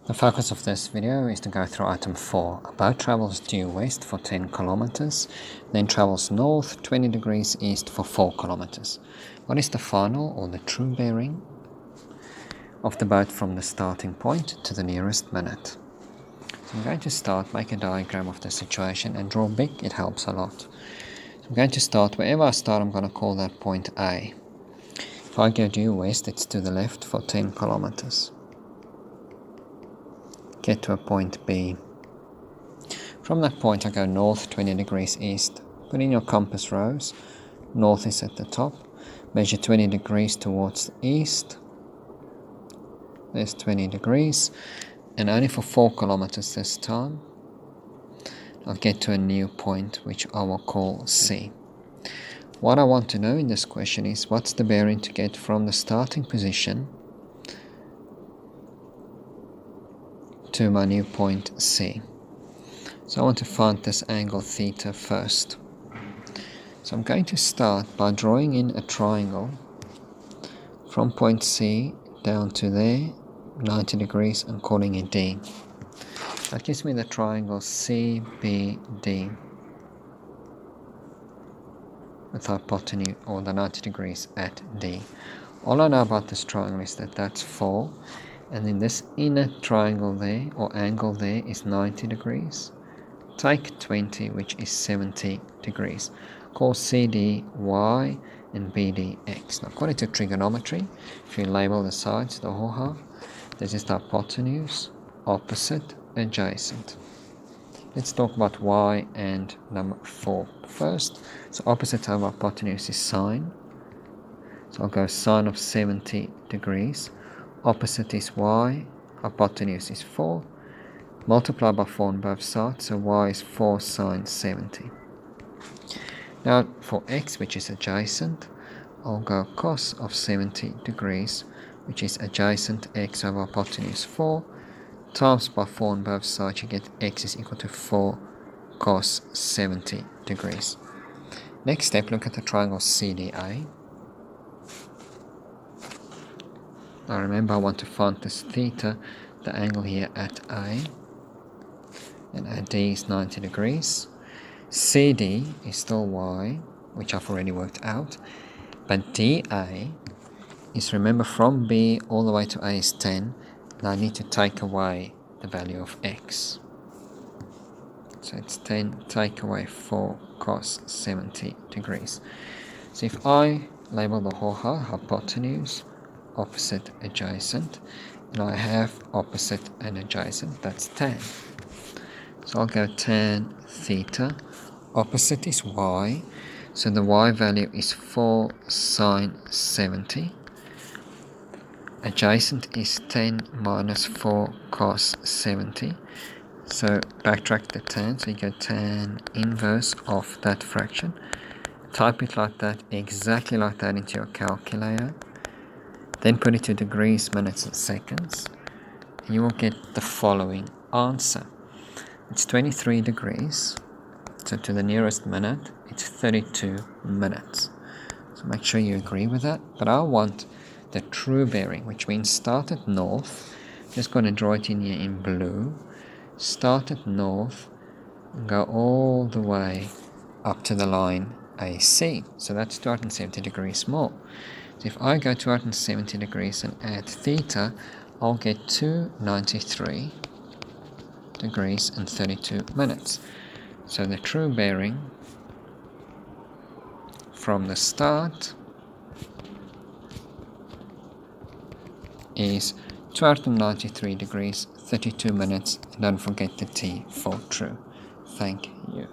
The focus of this video is to go through item 4. A boat travels due west for 10 kilometers, then travels north 20 degrees east for 4 kilometers. What is the final or the true bearing of the boat from the starting point to the nearest minute? So I'm going to start, make a diagram of the situation and draw big, it helps a lot. So I'm going to start, wherever I start I'm going to call that point A. If I go due west, it's to the left for 10 kilometers. Get to a point B. From that point I go north 20 degrees east. Put in your compass rose. North is at the top. Measure 20 degrees towards the east. There's 20 degrees. And only for 4 kilometers this time. I'll get to a new point which I will call C. What I want to know in this question is what's the bearing to get from the starting position to my new point C. So I want to find this angle theta first. So I'm going to start by drawing in a triangle from point C down to there, 90 degrees, and calling it D. That gives me the triangle CBD with hypotenuse, or the 90 degrees at D. All I know about this triangle is that that's 4, and then this inner triangle there, or angle there, is 90 degrees. Take 20, which is 70 degrees. Call CD Y and BD X. Now, according to trigonometry, if you label the sides, the whole half, this is the hypotenuse, opposite, adjacent. Let's talk about Y and number 4 first. So opposite of hypotenuse is sine. So I'll go sine of 70 degrees. Opposite is Y, hypotenuse is 4. Multiply by 4 on both sides, so Y is 4 sine 70. Now for X, which is adjacent, I'll go cos of 70 degrees, which is adjacent X over hypotenuse 4, times by 4 on both sides, you get X is equal to 4 cos 70 degrees. Next step, look at the triangle CDA. Now remember, I want to find this theta, the angle here at A, and at D is 90 degrees. CD is still Y, which I've already worked out, but DA is, remember, from B all the way to A is 10, and I need to take away the value of X. So it's 10, take away 4 cos 70 degrees. So if I label the whole hypotenuse, opposite, adjacent, and I have opposite and adjacent, that's tan. So I'll go tan theta, opposite is Y, so the Y value is 4 sine 70. Adjacent is 10 minus 4 cos 70. So backtrack the tan, so you get tan inverse of that fraction. Type it like that, exactly like that, into your calculator. Then put it to degrees, minutes, and seconds. And you will get the following answer. It's 23 degrees. So to the nearest minute, it's 32 minutes. So make sure you agree with that. But I want the true bearing, which means start at north. Just going to draw it in here in blue. Start at north and go all the way up to the line AC. So that's 270 degrees more. So if I go 270 degrees and add theta, I'll get 293 degrees and 32 minutes. So the true bearing from the start is 293 degrees, 32 minutes. Don't forget the T for true. Thank you.